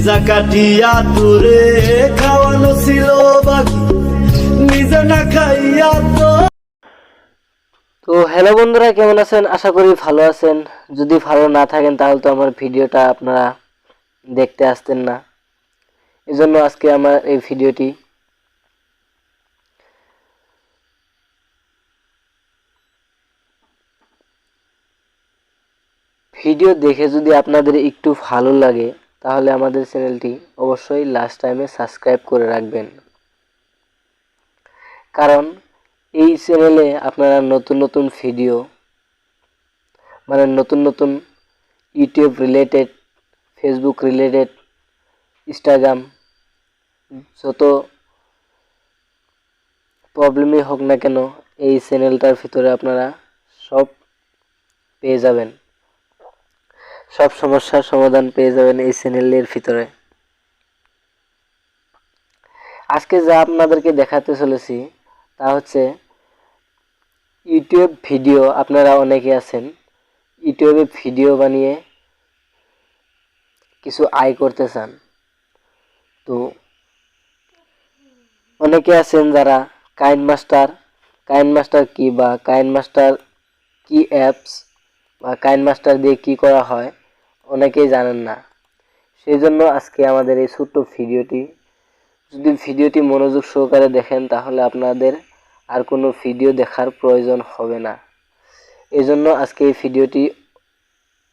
কলিজা কাটিয়া তোরে খাওয়ানো ছিল বাকি নিজে না খাইয়া তো। তো হ্যালো বন্ধুরা, কেমন আছেন? আশা করি ভালো আছেন। যদি ভালো না থাকেন তাহলে তো আমার ভিডিওটা আপনারা দেখতে আসতেন না। এজন্য আজকে আমার এই ভিডিওটি। ভিডিও দেখে যদি আপনাদের একটু ভালো লাগে তাহলে আমাদের চ্যানেলটি অবশ্যই লাস্ট টাইমে সাবস্ক্রাইব করে রাখবেন, কারণ এই চ্যানেলে আপনারা নতুন নতুন ভিডিও, মানে নতুন নতুন YouTube related, Facebook related, Instagram, যত প্রবলেমই হোক না কেন এই চ্যানেলটার ভিতরে আপনারা সব পেয়ে যাবেন, সব সমস্যার সমাধান পেয়ে যাবেন এই চ্যানেলের ভিতরে। আজকে যা আপনাদেরকে দেখাতে চলেছি তা হচ্ছে ইউটিউব ভিডিও। আপনারা অনেকে আছেন ইউটিউবে ভিডিও বানিয়ে কিছু আয় করতে চান। তো অনেকে আছেন যারা কাইন মাস্টার কি বা কাইন মাস্টার কি অ্যাপস বা কাইন মাস্টার দিয়ে কি করা হয় অনেকেই জানেন না। সেই জন্য আজকে আমাদের এই ছোট্ট ভিডিওটি, যদি ভিডিওটি মনোযোগ সহকারে দেখেন তাহলে আপনাদের আর কোনো ভিডিও দেখার প্রয়োজন হবে না। এই জন্য আজকে এই ভিডিওটি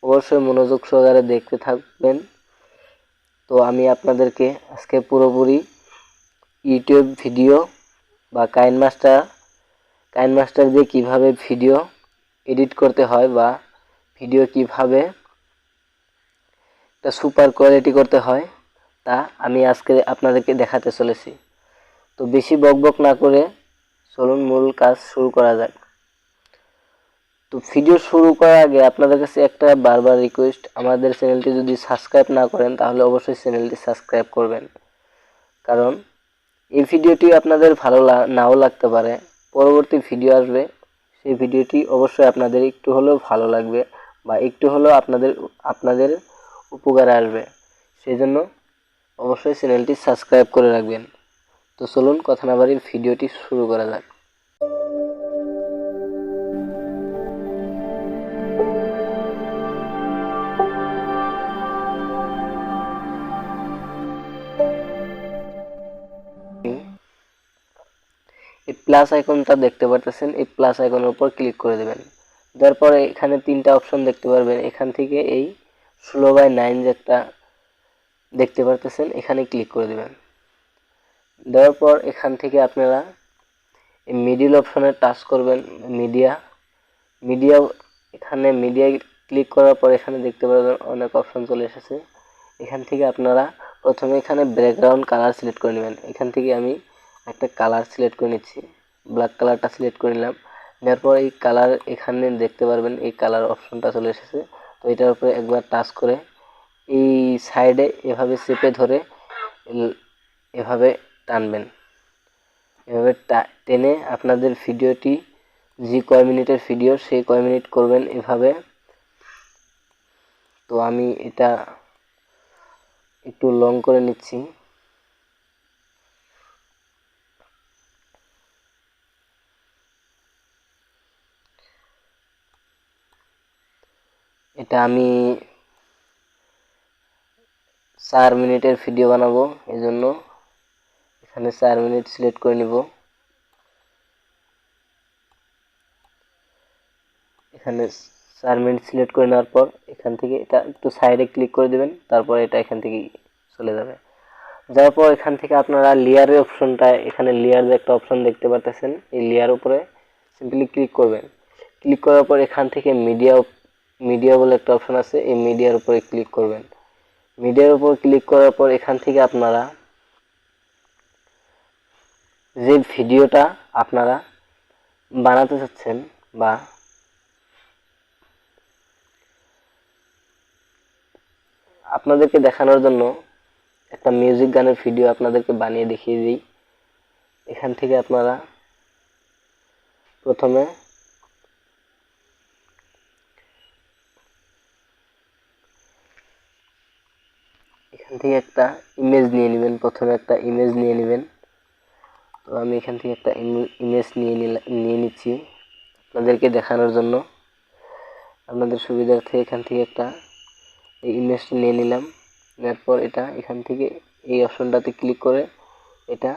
অবশ্যই মনোযোগ সহকারে দেখতে থাকবেন। তো আমি আপনাদেরকে আজকে পুরোপুরি ইউটিউব ভিডিও বা কাইন মাস্টার দিয়ে কিভাবে ভিডিও এডিট করতে হয় বা ভিডিও কিভাবে একটা সুপার কোয়ালিটি করতে হয় তা আমি আজকে আপনাদেরকে দেখাতে চলেছি। তো বেশি বকবক না করে চলুন মূল কাজ শুরু করা যাক। তো ভিডিও শুরু করার আগে আপনাদের কাছে একটা বারবার রিকোয়েস্ট, আমাদের চ্যানেলটি যদি সাবস্ক্রাইব না করেন তাহলে অবশ্যই চ্যানেলটি সাবস্ক্রাইব করবেন, কারণ এই ভিডিওটি আপনাদের ভালো নাও লাগতে পারে। পরবর্তী ভিডিও আসবে, সেই ভিডিওটি অবশ্যই আপনাদের একটু হলেও ভালো লাগবে বা একটু হলেও আপনাদের উপকারে আসবে। সেই জন্য অবশ্যই চ্যানেলটি সাবস্ক্রাইব করে রাখবেন। তো চলুন কথা না বাড়িয়ে ভিডিওটি শুরু করা যাক। এই প্লাস আইকনটা দেখতে পারতেছেন, এই প্লাস আইকনের উপর ক্লিক করে দেবেন। দেওয়ার পরে এখানে তিনটা অপশন দেখতে পারবেন। এখান থেকে এই 16:9 যে একটা দেখতে পারতেছেন, এখানে ক্লিক করে দেবেন। দেওয়ার পর এখান থেকে আপনারা এই মিডিল অপশনে টাচ করবেন। মিডিয়া এখানে মিডিয়ায় ক্লিক করার পর এখানে দেখতে পারবেন অনেক অপশন চলে এসেছে। এখান থেকে আপনারা প্রথমে এখানে ব্যাকগ্রাউন্ড কালার সিলেক্ট করে নেবেন। এখান থেকে আমি একটা কালার সিলেক্ট করে নিচ্ছি, ব্ল্যাক কালারটা সিলেক্ট করে নিলাম। নেওয়ার পর এই কালার এখানে দেখতে পারবেন এই কালার অপশনটা চলে এসেছে। তো এটার উপরে একবার টাচ করে এই সাইডে এভাবে চেপে ধরে এভাবে টানবেন। এভাবে টেনে আপনাদের ভিডিওটি যে কয় মিনিটের ভিডিও সেই কয় মিনিট করবেন এভাবে। তো আমি এটা একটু লং করে নিচ্ছি। এটা আমি 4 মিনিটের ভিডিও বানাবো, এজন্য এখানে 4 মিনিট সিলেক্ট করে নিব। এখানে 4 মিনিট সিলেক্ট করে নেওয়ার পর এখান থেকে এটা একটু সাইডে ক্লিক করে দেবেন, তারপর এটা এখান থেকে চলে যাবে। যাওয়ার পর এখান থেকে আপনারা লেয়ারের অপশনটা, এখানে লেয়ার যে একটা অপশন দেখতে পাচ্ছেন, এই লেয়ার উপরে সিম্পলি ক্লিক করবেন। ক্লিক করার পর এখান থেকে মিডিয়া বলে একটা অপশন আছে, এই মিডিয়ার উপরে ক্লিক করবেন। মিডিয়ার উপর ক্লিক করার পর এখান থেকে আপনারা যে ভিডিওটা আপনারা বানাতে চাচ্ছেন বা আপনাদেরকে দেখানোর জন্য একটা মিউজিক গানের ভিডিও আপনাদেরকে বানিয়ে দেখিয়ে দিই। এখান থেকে আপনারা প্রথমে এখান থেকে একটা ইমেজ নিয়ে নেবেন, প্রথমে একটা ইমেজ নিয়ে নেবেন। তো আমি এখান থেকে একটা ইমেজ নিয়ে নিচ্ছি আপনাদেরকে দেখানোর জন্য, আপনাদের সুবিধার্থে এখান থেকে একটা এই ইমেজটা নিয়ে নিলাম। নেওয়ার পর এটা এখান থেকে এই অপশনটাতে ক্লিক করে এটা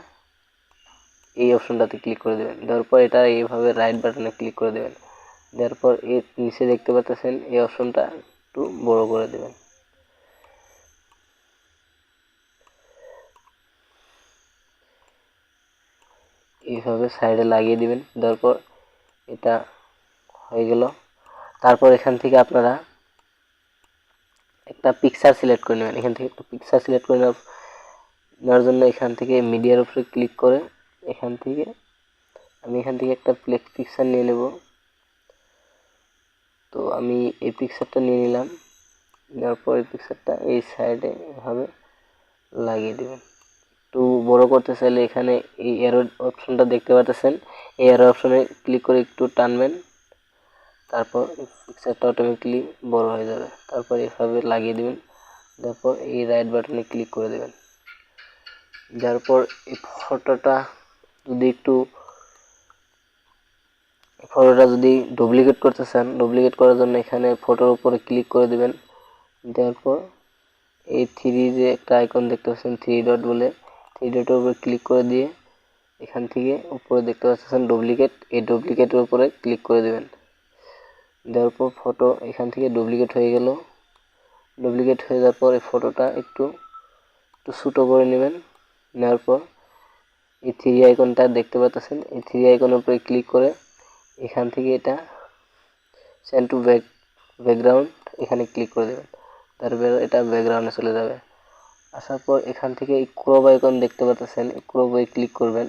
এই অপশনটাতে ক্লিক করে দেবেন। দেওয়ার পর এটা এইভাবে রাইট বাটনে ক্লিক করে দেবেন। দেওয়ার পর এর নিচে দেখতে পাচ্ছেন এই অপশনটা একটু বড় করে দেবেন। এইভাবে সাইডে লাগিয়ে দিবেন। দেওয়ার পর এটা হয়ে গেল। তারপর এখান থেকে আপনারা একটা পিকচার সিলেক্ট করে নেবেন। এখান থেকে একটা পিকচার সিলেক্ট করে নেওয়ার জন্য এখান থেকে মিডিয়ার উপরে ক্লিক করে আমি এখান থেকে একটা পিকচার নিয়ে নেব। তো আমি এই পিকচারটা নিয়ে নিলাম। নেওয়ার পর এই পিকচারটা এই সাইডে এভাবে লাগিয়ে দেবেন। একটু বড় করতে চাইলে এখানে এই অ্যারো অপশনটা দেখতে পাচ্ছেন, এই অ্যারো অপশনে ক্লিক করে একটু টানবেন, তারপর পিকচারটা অটোমেটিক্যালি বড় হয়ে যাবে। তারপর এভাবে লাগিয়ে দিবেন। তারপর এই রাইট বাটনে ক্লিক করে দেবেন। যার পর এই ফটোটা যদি ডুপ্লিকেট করতে চান, ডুপ্লিকেট করার জন্য এখানে ফটোর উপরে ক্লিক করে দিবেন। দেওয়ার পর এই যে একটা আইকন দেখতে পাচ্ছেন 3 ডট বলে, 3 ডটের উপরে ক্লিক করে দিয়ে এখান থেকে উপরে দেখতে পাচ্ছেন ডুপ্লিকেট, এই ডুপ্লিকেটের উপরে ক্লিক করে দিবেন। দেওয়ার পর ফটো এখান থেকে ডুপ্লিকেট হয়ে গেল। ডুপ্লিকেট হয়ে যাওয়ার পর এই ফটোটা একটু ছোটো করে নেবেন। নেওয়ার পর এই 3 আইকনটা দেখতে পাচ্ছেন, এই 3 আইকনের উপরে ক্লিক করে এখান থেকে এটা সেন্ড টু ব্যাকগ্রাউন্ড এখানে ক্লিক করে দেবেন। তারপর এটা ব্যাকগ্রাউন্ডে চলে যাবে। আসার পর এখান থেকে এই ক্রপ আইকন দেখতে পাচ্ছেন, এই ক্রপে ক্লিক করবেন।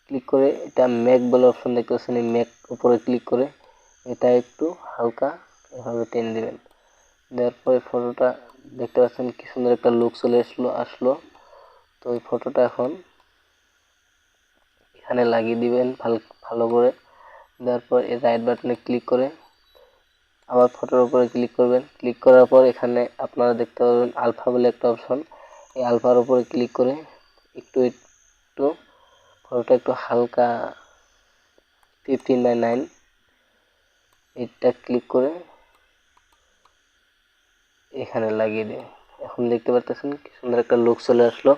ক্লিক করে এটা ম্যাক বলে অপশন দেখতে পাচ্ছেন, এই ম্যাক উপরে ক্লিক করে এটা একটু হালকা এভাবে টেনে দিবেন। দেওয়ার পরে ফটোটা দেখতে পাচ্ছেন কি সুন্দর একটা লুক চলে আসলো। তো এই ফটোটা এখন এখানে লাগিয়ে দিবেন ভালো করে। দেওয়ার পর এই রাইট বাটনে ক্লিক করে আবার ফটোর উপরে ক্লিক করবেন। ক্লিক করার পর এখানে আপনারা দেখতে পাবেন আলফা বলে একটা অপশন, এই আলফার উপরে ক্লিক করে একটু ফটোটা একটু হালকা 15:9 এটা ক্লিক করে এখানে লাগিয়ে দিন। এখন দেখতে পাচ্ছেন কি সুন্দর একটা লুক চলে আসলো।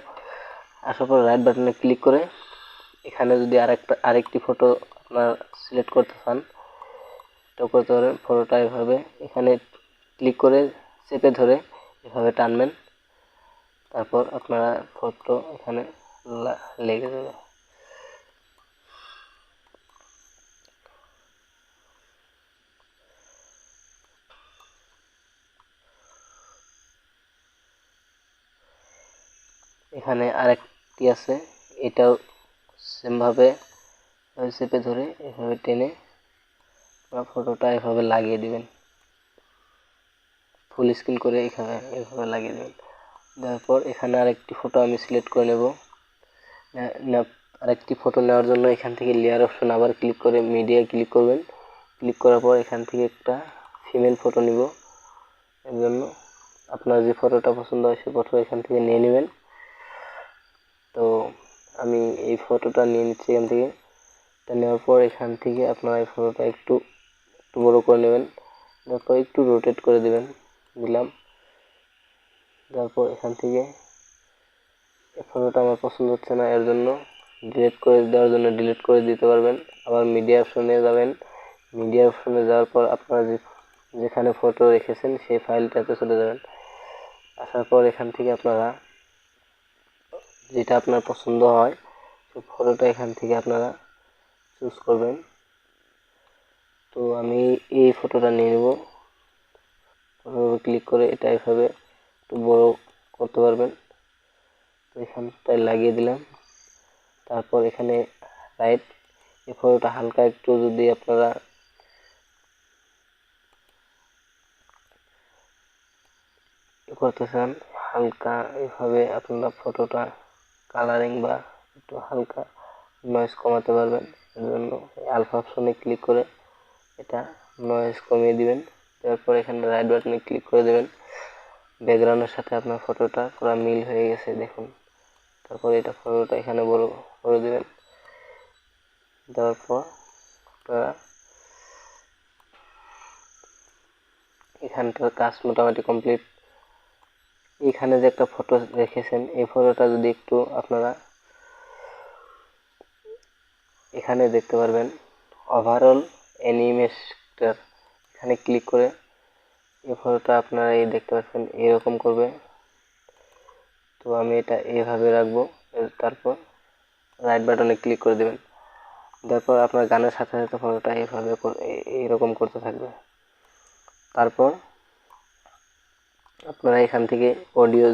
আসার পর রাইট বাটনে ক্লিক করে এখানে যদি আরেকটি ফটো আপনার সিলেক্ট করতে চান, তো করতে পারেন। ফটোটা এভাবে এখানে ক্লিক করে চেপে ধরে এভাবে টানবেন, তারপর আপনারা ফটো এখানে লেগে যাবে। এখানে আরেকটি আছে, এটাও সেমভাবে চেপে ধরে এভাবে টেনে ফটোটা এভাবে লাগিয়ে দিবেন, ফুল স্ক্রিন করে এভাবে লাগিয়ে দেবেন। তারপর এখানে আরেকটি ফটো আমি সিলেক্ট করে নেব। আরেকটি ফটো নেওয়ার জন্য এখান থেকে লেয়ার অপশন আবার ক্লিক করে মিডিয়ায় ক্লিক করবেন। ক্লিক করার পর এখান থেকে একটা ফিমেল ফটো নিব। এর জন্য আপনার যে ফটোটা পছন্দ হয় সেই ফটো এখান থেকে নিয়ে নেবেন। তো আমি এই ফটোটা নিয়ে নিচ্ছি এখান থেকে। এটা নেওয়ার পর এখান থেকে আপনারা এই ফটোটা একটু বড় করে নেবেন। তারপর একটু রোটেট করে দিলাম। তারপর এখান থেকে এই ফটোটা আমার পছন্দ হচ্ছে না, এর জন্য ডিলিট করে দেওয়ার জন্য ডিলিট করে দিতে পারবেন। আবার মিডিয়া অপশনে যাবেন। মিডিয়া অপশনে যাওয়ার পর আপনারা যেখানে ফটো রেখেছেন সেই ফাইলটাতে চলে যাবেন। আসার পর এখান থেকে আপনারা যেটা আপনার পছন্দ হয় সেই ফটোটা এখান থেকে আপনারা চুজ করবেন। তো আমি এই ফটোটা নিয়ে নেব। ক্লিক করে এটা এভাবে একটু বড় করতে পারবেন। তো এখানটায় লাগিয়ে দিলাম। তারপর এখানে রাইট এই ফটোটা হালকা একটু যদি আপনারা করতে চান, হালকা এইভাবে আপনারা ফটোটা কালারিং বা একটু হালকা নয়েজ কমাতে পারবেন। এর জন্য আলফা অপশনে ক্লিক করে এটা নয়েজ কমিয়ে দিবেন। তারপর এখানে রাইট বাটনে ক্লিক করে দেবেন। ব্যাকগ্রাউন্ডের সাথে আপনার ফটোটা পুরো মিল হয়ে গেছে দেখুন। তারপর এটা ফটোটা এখানে বড় করে দেবেন। দেওয়ার পর আপনারা এখানটার কাজ মোটামুটি কমপ্লিট। এখানে যে একটা ফটো রেখেছেন এই ফটোটা যদি একটু আপনারা এখানে দেখতে পারবেন ওভারঅল অ্যানিমেশন, এখানে ক্লিক করে এই ফটোটা আপনারা এই দেখতে পাচ্ছেন এরকম করবে। তো আমি এটা এইভাবে রাখবো। তারপর রাইট বাটনে ক্লিক করে দেবেন। তারপর আপনার গানের সাথে সাথে ফটোটা এইভাবে এইরকম করতে থাকবে। তারপর আপনারা এখান থেকে অডিও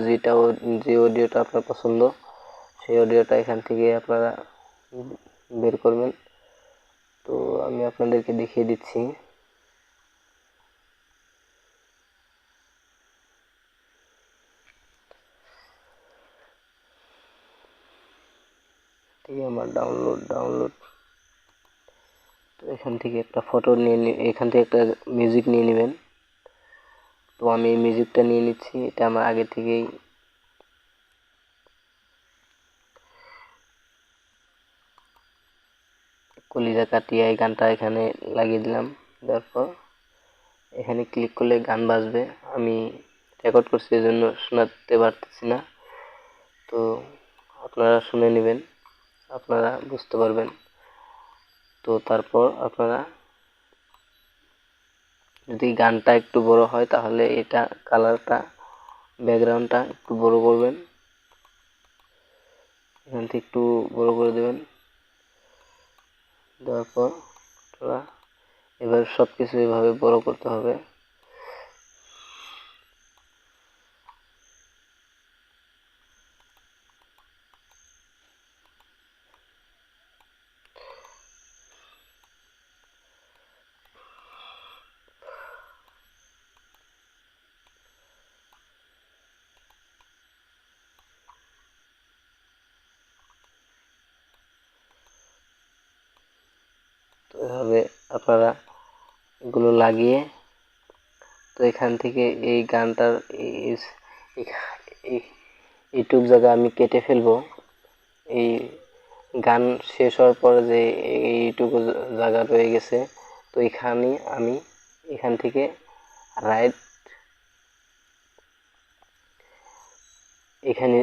যে অডিওটা আপনার পছন্দ সেই অডিওটা এখান থেকে আপনারা বের করবেন। তো আমি আপনাদেরকে দেখিয়ে দিচ্ছি। ঠিক আছে, আমার ডাউনলোড তো এখান থেকে একটা ফটো নিয়ে এখান থেকে একটা মিউজিক নিয়ে নেবেন। তো আমি এই মিউজিকটা নিয়ে নিচ্ছি। এটা আমার আগে থেকেই কলিজা কাটিয়ে এই গানটা এখানে লাগিয়ে দিলাম। তারপর এখানে ক্লিক করলে গান বাজবে। আমি রেকর্ড করছি এই জন্য শোনাতে পারতেছি না, তো আপনারা শুনে নেবেন, আপনারা বুঝতে পারবেন। তো তারপর আপনারা যদি গানটা একটু বড় হয় তাহলে এটা কালারটা ব্যাকগ্রাউন্ডটা একটু বড় করবেন, এখান থেকে একটু বড় করে দেবেন। দেওয়ার পর আপনারা এবার সব কিছু এভাবে বড় করতে হবে। তো এভাবে আপনারা এগুলো লাগিয়ে তো এখান থেকে এই গানটার এইটুক জায়গা আমি কেটে ফেলবো। এই গান শেষ হওয়ার পরে যে এইটুকু জায়গা রয়ে গেছে, তো এখানে আমি এখান থেকে রাইট এখানে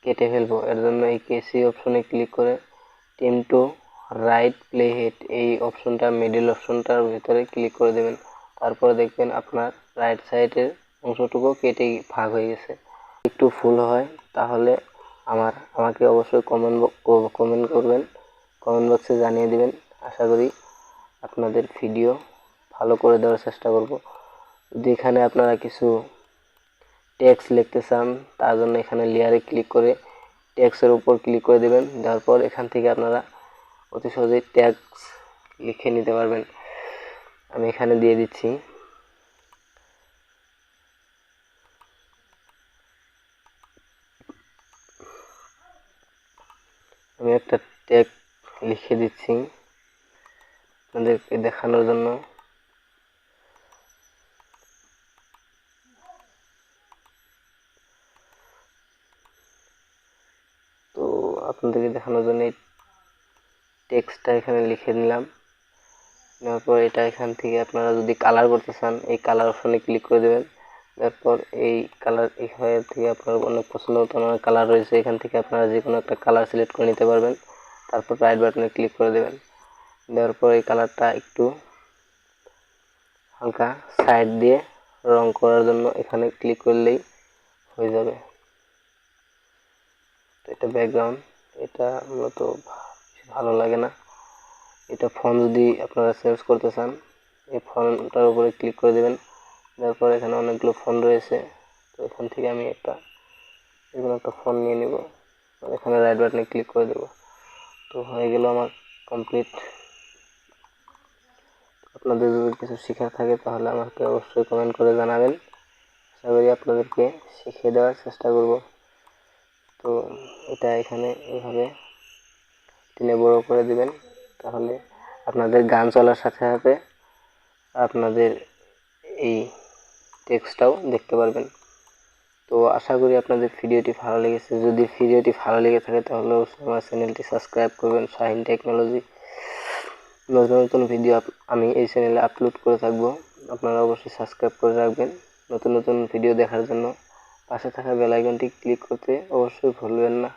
কেটে ফেলবো। এর জন্য এই কেসি অপশনে ক্লিক করে team to right play head এই অপশনটা মিডল অপশনটার ভিতরে ক্লিক করে দেবেন। তারপরে দেখবেন আপনার রাইট সাইডের অংশটুকু কেটে ভাগ হয়ে গেছে। একটু ফুল হয় তাহলে আমাকে অবশ্যই কমেন্ট করবেন, কমেন্ট বক্সে জানিয়ে দিবেন। আশা করি আপনাদের ভিডিও ভালো করে দেওয়ার চেষ্টা করব। যদি এখানে আপনারা কিছু টেক্সট লিখতে চান তার জন্য এখানে লেয়ারে ক্লিক করে টেক্সটের উপর ক্লিক করে দেবেন। দেওয়ার পর এখান থেকে আপনারা অতি সহজেই টেক্সট লিখে নিতে পারবেন। আমি এখানে দিয়ে দিচ্ছি। আমি একটা টেক্সট লিখে দিচ্ছি আপনাদেরকে দেখানোর জন্য। তো আপনাদেরকে দেখানোর জন্য এই টেক্সটটা এখানে লিখে নিলাম। নেওয়ার পর এটা এখান থেকে আপনারা যদি কালার করতে চান এই কালার অপশনে ক্লিক করে দেবেন। তারপর এই কালার এখান থেকে আপনার অনেক পছন্দ মতো অনেক কালার রয়েছে, এখান থেকে আপনারা যে কোনো একটা কালার সিলেক্ট করে নিতে পারবেন। তারপর রাইট বাটনে ক্লিক করে দেবেন। দেওয়ার পর এই কালারটা একটু হালকা সাইড দিয়ে রং করার জন্য এখানে ক্লিক করলেই হয়ে যাবে। তো এটা ব্যাকগ্রাউন্ড, এটা মূলত ভালো লাগে না। এটা ফন্ট যদি আপনারা চেঞ্জ করতে চান এই ফন্টটার উপরে ক্লিক করে দেবেন। তারপর এখানে অনেকগুলো ফন্ট রয়েছে, তো এখান থেকে আমি এগুলো একটা ফন্ট নিয়ে নিব, এখানে রাইট বাটনে ক্লিক করে দেব। তো হয়ে গেল আমার কমপ্লিট। আপনাদের যদি কিছু শেখার থাকে তাহলে আমাকে অবশ্যই কমেন্ট করে জানাবেন, আশা করি আপনাদেরকে শিখিয়ে দেওয়ার চেষ্টা করব। তো এটা এখানে এইভাবে টেনে বড় করে দিবেন, তাহলে আপনাদের গান চলার সাথে সাথে আপনাদের এই টেক্সটটাও দেখতে পারবেন। তো আশা করি আপনাদের ভিডিওটি ভালো লেগেছে। যদি ভিডিওটি ভালো লেগে থাকে তাহলে অবশ্যই আমার চ্যানেলটি সাবস্ক্রাইব করবেন। শাহিন টেকনোলজি নতুন নতুন ভিডিও আমি এই চ্যানেলে আপলোড করে থাকবো, আপনারা অবশ্যই সাবস্ক্রাইব করে রাখবেন নতুন নতুন ভিডিও দেখার জন্য। পাশে থাকা বেল আইকনটি ক্লিক করতে অবশ্যই ভুলবেন না।